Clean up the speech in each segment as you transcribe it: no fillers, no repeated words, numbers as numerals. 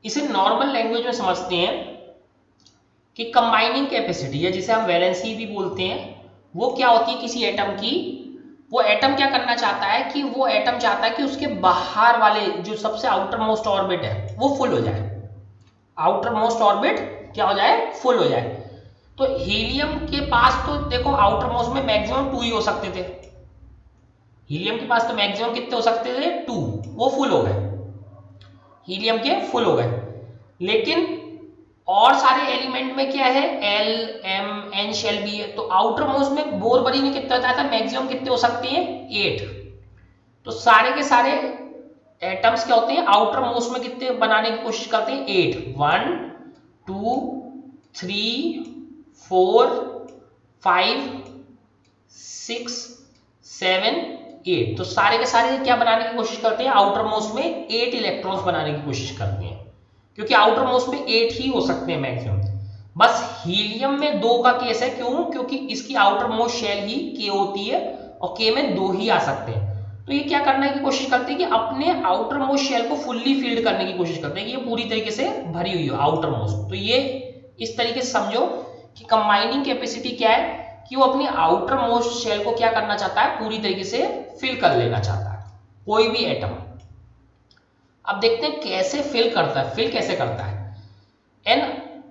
इसे normal language में समझते हैं कि कंबाइनिंग कैपेसिटी या जिसे हम वैलेंसी भी बोलते हैं, वो क्या होती है किसी एटम की। वो एटम क्या करना चाहता है कि वो एटम चाहता है कि उसके बाहर वाले जो सबसे आउटर मोस्ट ऑर्बिट है वो फुल हो जाए। आउटर मोस्ट ऑर्बिट क्या हो जाए, फुल हो जाए। तो हीलियम के पास तो देखो आउटर मोस्ट में मैक्सिमम 2 ही हो सकते थे। हीलियम के पास तो मैक्सिमम कितने हो सकते थे, 2। वो फुल हो गए, हीलियम के फुल हो गए। लेकिन और सारे एलिमेंट में क्या है, एल एम एन शेल भी है। तो आउटर मोस्ट में बोरबरी ने कितना बताया था, मैक्सिमम कितने हो सकते हैं, 8। तो सारे के सारे एटम्स क्या होते हैं, आउटर मोस्ट में कितने बनाने की कोशिश करते हैं, 8। 1 2 3 4 5 6 7 8। तो सारे के सारे क्या बनाने की कोशिश करते हैं, आउटर मोस्ट में 8 इलेक्ट्रॉन्स बनाने की कोशिश करते हैं, क्योंकि आउटर मोस्ट में 8 ही हो सकते हैं मैक्सिमम। बस हीलियम में 2 का केस है, क्यों, क्योंकि इसकी आउटर मोस्ट शेल ही के होती है और के में 2 ही आ सकते हैं। तो ये क्या करने की कोशिश करते हैं कि अपने आउटर मोस्ट शेल को फुल्ली फिल्ड करने की कोशिश करते हैं कि ये पूरी तरीके से भरी हुई हो आउटर मोस्ट। तो ये इस तरीके से समझो कि कंबाइनिंग कैपेसिटी क्या है, कि वो अपनी आउटर मोस्ट शेल को क्या करना चाहता है, पूरी तरीके से फिल कर लेना चाहता है कोई भी एटम। अब देखते हैं कैसे फिल करता है, फिल कैसे करता है। An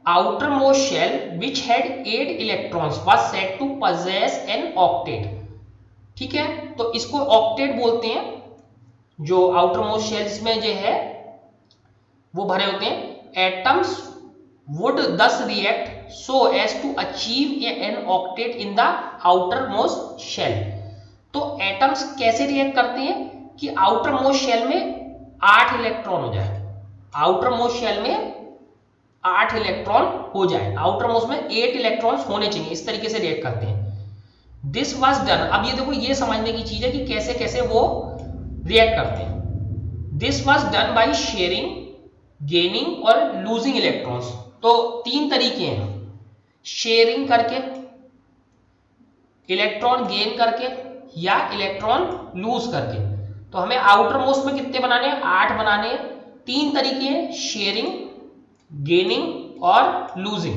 outermost shell which had 8 electrons was said to possess an octet। ठीक है, तो इसको ऑक्टेट बोलते हैं, जो outermost shell जिसमें जो है वो भरे होते हैं। Atoms would thus react so as to achieve an octet in the outermost shell। तो एटम्स कैसे रिएक्ट करते हैं कि outermost shell में 8 इलेक्ट्रॉन हो जाए, outermost shell में 8 इलेक्ट्रॉन हो जाए, आउटर मोस्ट में 8 इलेक्ट्रॉन्स होने चाहिए, इस तरीके से रिएक्ट करते हैं। दिस वाज डन, अब ये देखो ये समझने की चीज है कि कैसे कैसे वो रिएक्ट करते हैं। This was done by sharing, gaining और लूजिंग इलेक्ट्रॉन्स। तो 3 तरीके हैं, शेयरिंग करके, इलेक्ट्रॉन गेन करके या इलेक्ट्रॉन लूज करके। तो हमें आउटर मोस्ट में कितने बनाने हैं, 8 बनाने हैं। 3 तरीके हैं, शेयरिंग, गेनिंग और लूजिंग।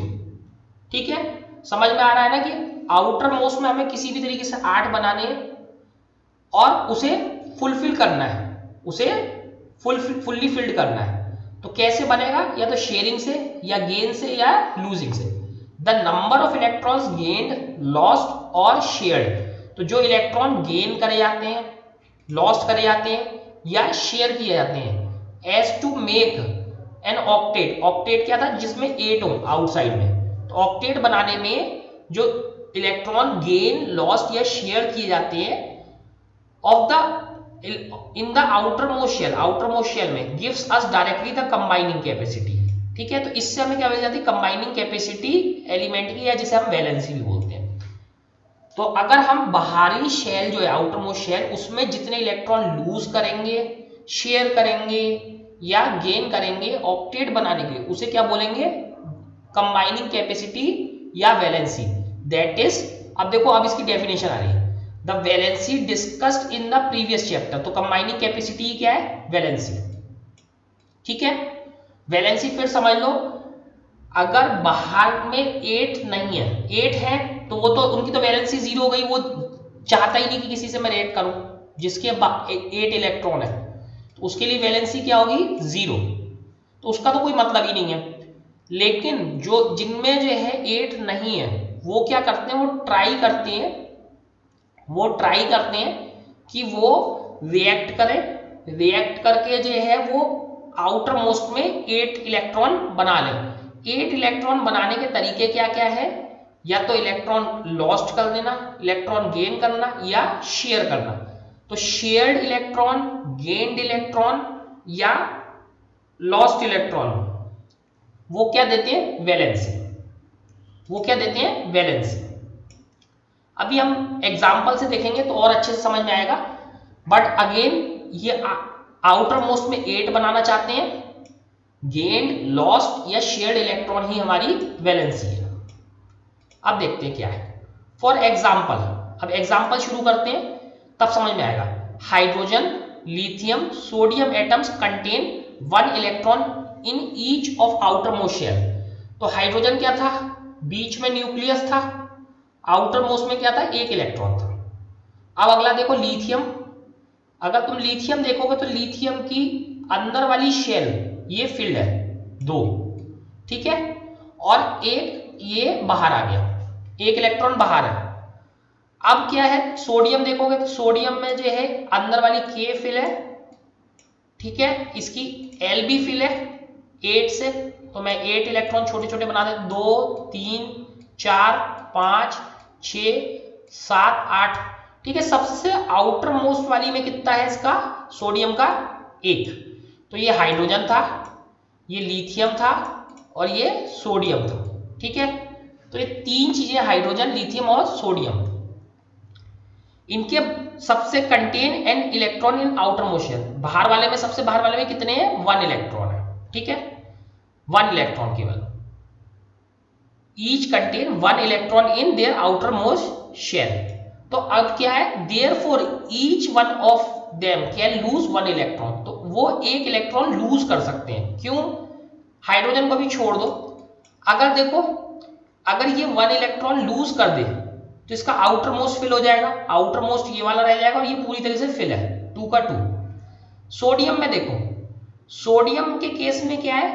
ठीक है, समझ में आ रहा है ना कि आउटर मोस्ट में हमें किसी भी तरीके से 8 बनाने हैं और उसे फुलफिल करना है, उसे फुल्ली फिल्ड करना है। तो कैसे बनेगा, या तो शेयरिंग से या गेन से या लूजिंग से। The number of electrons gained, lost और शेयर्ड। तो जो इलेक्ट्रॉन गेन करे जाते हैं, लॉस्ट करे जाते हैं या शेयर किए जाते हैं, as to make an octet. Octet क्या था, जिसमें 8 हो आउटसाइड में। तो ऑक्टेट बनाने में जो इलेक्ट्रॉन गेन, लॉस्ट या शेयर किए जाते हैं of the in the outer most shell में gives us directly the combining capacity. ठीक है, तो इससे हमें क्या मिल जाती है, कंबाइनिंग कैपेसिटी एलिमेंट की, या जिसे हम वैलेंसी भी बोलते हैं। तो अगर हम बाहरी शेल जो है आउटर मोस्ट शेल, उसमें जितने इलेक्ट्रॉन लूज करेंगे, शेयर करेंगे या गेन करेंगे ऑक्टेट बनाने के लिए, उसे क्या बोलेंगे, कंबाइनिंग कैपेसिटी या वैलेंसी। दैट इज, अब देखो अब इसकी डेफिनेशन आ रही है, the valency discussed in the previous chapter. तो कंबाइनिंग कैपेसिटी क्या है, वैलेंसी। ठीक है, वैलेंसी फिर समझ लो, अगर बाहर में 8 नहीं है, 8 है तो वो तो उनकी तो वैलेंसी 0 हो गई, वो चाहता ही नहीं कि किसी से मैं रिएक्ट करूं जिसके 8 इलेक्ट्रॉन है, तो उसके लिए वैलेंसी क्या होगी, 0। तो उसका तो कोई मतलब ही नहीं है। लेकिन जो जिनमें जो है 8 नहीं है, वो क्या करते हैं, वो ट्राई करते हैं कि वो रिएक्ट करें, रिएक्ट करके जो है वो आउटर मोस्ट में 8 इलेक्ट्रॉन बना लें। 8 इलेक्ट्रॉन बनाने के तरीके क्या क्या है, या तो इलेक्ट्रॉन लॉस्ट कर देना, इलेक्ट्रॉन गेन करना या शेयर करना। तो शेयर्ड इलेक्ट्रॉन, गेन्ड इलेक्ट्रॉन या लॉस्ट इलेक्ट्रॉन, वो क्या देते हैं, वैलेंसी। वो क्या देते हैं, वैलेंसी। अभी हम एग्जांपल से देखेंगे तो और अच्छे से समझ में आएगा। बट अगेन ये आउटर मोस्ट में 8 बनाना चाहते हैं, गेन्ड, लॉस्ट या शेयर्ड इलेक्ट्रॉन ही हमारी वैलेंसी है। अब देखते हैं क्या है। फॉर एग्जाम्पल, अब एग्जाम्पल शुरू करते हैं तब समझ में आएगा। Hydrogen, lithium, sodium atoms contain 1 electron in each of outer most shell. तो हाइड्रोजन क्या था, बीच में न्यूक्लियस था, आउटर मोस्ट में क्या था, 1 इलेक्ट्रॉन था। अब अगला देखो लिथियम। अगर तुम लिथियम देखोगे तो लिथियम की अंदर वाली शेल ये फिल्ड है 2, ठीक है, और एक ये बाहर आ गया, 1 इलेक्ट्रॉन बाहर है। अब क्या है, सोडियम देखोगे तो सोडियम में जो है अंदर वाली के फिल है, ठीक है, इसकी एल भी फिल है 8 से। तो मैं 8 इलेक्ट्रॉन छोटे छोटे बना दे, 2 3 4 5 6 7 8, ठीक है। सबसे आउटर मोस्ट वाली में कितना है इसका, सोडियम का 1। तो ये हाइड्रोजन था, ये लिथियम था और ये सोडियम था, ठीक है। तो ये 3 चीजें, हाइड्रोजन, लिथियम और सोडियम, इनके सबसे contain an electron in outer motion. बाहर वाले में, सबसे बाहर वाले में कितने हैं, 1 इलेक्ट्रॉन है, ठीक है, 1 इलेक्ट्रॉन केवल। Each contain 1 electron in their outer most shell. तो अब क्या है, therefore each one of them can lose 1 electron. तो वो 1 इलेक्ट्रॉन लूज कर सकते हैं, क्यों, हाइड्रोजन को भी छोड़ दो। अगर देखो, अगर ये 1 इलेक्ट्रॉन लूज कर दे तो इसका आउटर मोस्ट फिल हो जाएगा, आउटर मोस्ट ये वाला रह जाएगा और ये पूरी तरह से फिल है 2 का 2। सोडियम में देखो, सोडियम के केस में क्या है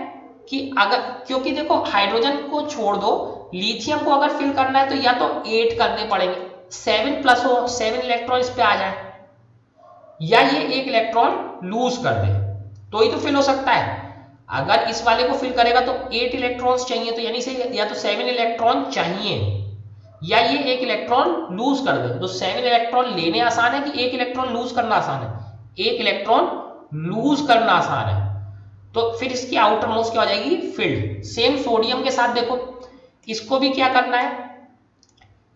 कि अगर, क्योंकि देखो हाइड्रोजन को छोड़ दो, लिथियम को अगर फिल करना है तो या तो 8 करने पड़ेंगे, 7 प्लस हो, 7 इलेक्ट्रॉन इस पे आ जाए, या ये 1 इलेक्ट्रॉन लूज कर दे तो ही तो फिल हो सकता है। अगर इस वाले को फिल करेगा तो 8 इलेक्ट्रॉन्स चाहिए, तो यानी से या तो 7 इलेक्ट्रॉन चाहिए या ये 1 इलेक्ट्रॉन लूज कर दे। तो 7 इलेक्ट्रॉन लेने आसान है कि 1 इलेक्ट्रॉन लूज करना आसान है, 1 इलेक्ट्रॉन लूज करना आसान है। तो फिर इसकी आउटर मोस्ट क्या हो जाएगी, फिल्ड। सेम सोडियम के साथ देखो, इसको भी क्या करना है,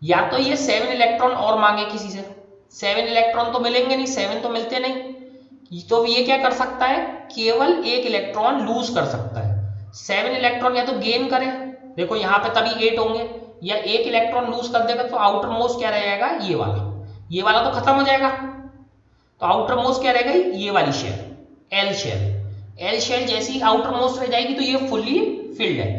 या तो ये 7 इलेक्ट्रॉन और मांगे किसी से, 7 इलेक्ट्रॉन तो मिलेंगे नहीं, 7 तो मिलते नहीं, तो ये क्या कर सकता है, केवल 1 इलेक्ट्रॉन लूज कर सकता है। 7 इलेक्ट्रॉन या तो गेन करे, देखो यहाँ पे तभी 8 होंगे, या 1 इलेक्ट्रॉन लूज कर देगा तो आउटर मोस्ट क्या रह जाएगा, ये वाला तो खत्म हो जाएगा। तो आउटर मोस्ट क्या रहेगा, ये वाली shell, L shell. L shell जैसी आउटर मोस्ट रह जाएगी तो ये फुल्ली फिल्ड है।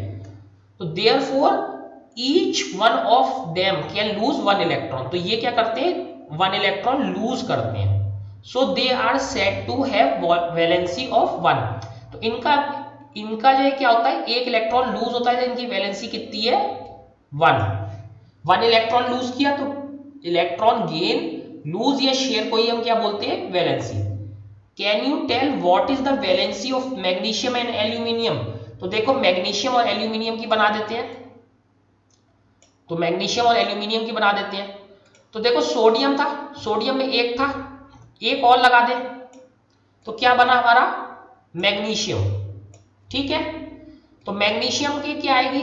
तो therefore each one of them can lose 1 electron. तो ये क्या करते हैं, 1 इलेक्ट्रॉन लूज करते हैं। So they are said to have valency of 1। तो इनका जो है क्या होता है, 1 इलेक्ट्रॉन लूज होता है तो इनकी वैलेंसी कितनी है, 1 इलेक्ट्रॉन लूज किया तो इलेक्ट्रॉन गेन, लूज या शेयर को ही हम क्या बोलते हैं, valency. Can you tell what is the valency of magnesium and aluminium. तो देखो मैग्नीशियम और एल्यूमिनियम की बना देते हैं, तो मैग्नीशियम और एल्यूमिनियम की बना देते हैं। तो देखो सोडियम था, सोडियम में 1 था, 1 और लगा दे तो क्या बना हमारा, मैग्नीशियम, ठीक है। तो मैग्नीशियम की क्या आएगी,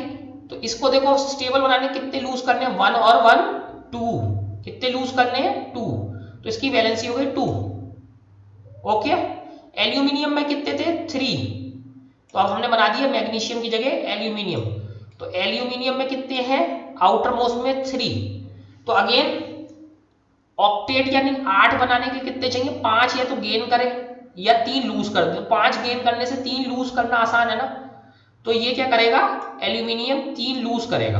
तो इसको देखो स्टेबल बनाने कितने लूज करने हैं, 1 और 1 2, कितने लूज करने हैं, 2, तो इसकी वैलेंसी हो गई 2, ओके। एल्यूमिनियम में कितने थे, 3, तो अब हमने बना दिया मैग्नीशियम की जगह एल्यूमिनियम। तो एल्यूमिनियम में कितने हैं, आउटर मोस्ट में 3, तो अगेन ऑक्टेट यानी 8 बनाने के कितने चाहिए, 5 या तो गेन करें या 3 लूज कर दे। 5 गेन करने से 3 लूज करना आसान है ना, तो ये क्या करेगा, एल्यूमिनियम 3 लूज करेगा,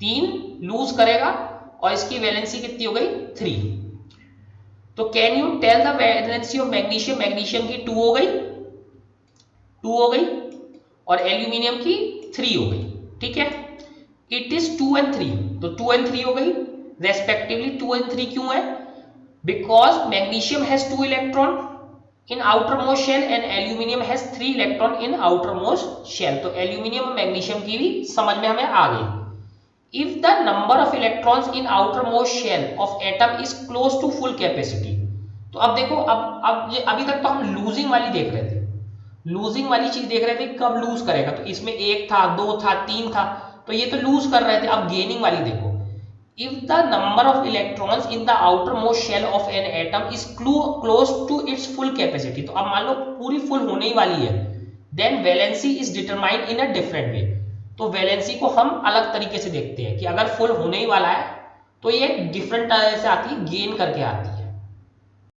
3 लूज करेगा और इसकी वैलेंसी कितनी हो गई, 3। तो can you tell the valency of magnesium, magnesium की 2 हो गई, 2 हो गई और एल्यूमिनियम की 3 हो गई, ठीक है। इट इज 2 and 3, तो 2 and 3 हो गई रेस्पेक्टिवली। 2 and 3 क्यों है, because magnesium has 2 electron in outermost shell and aluminium has 3 electron in outermost shell। तो एल्यूमिनियम और मैग्नीशियम की भी समझ में हमें आ गई। if the number of electrons in outermost shell of atom is close to full capacity। तो अब देखो, अब अभी तक तो हम लूजिंग वाली देख रहे थे, लूजिंग वाली चीज देख रहे थे, कब लूज करेगा, तो इसमें 1 था, 2 था, 3 था, तो ये तो लूज कर रहे थे। अब गेनिंग वाली देखो, if the number of electrons in the outermost shell of an atom is close to its full capacity। तो अब मान लो पूरी फुल होने ही वाली है, then valency is determined in a different way। तो वैलेंसी को हम अलग तरीके से देखते हैं कि अगर फुल होने ही वाला है तो ये डिफरेंट तरह से आती है, गेन करके आती है।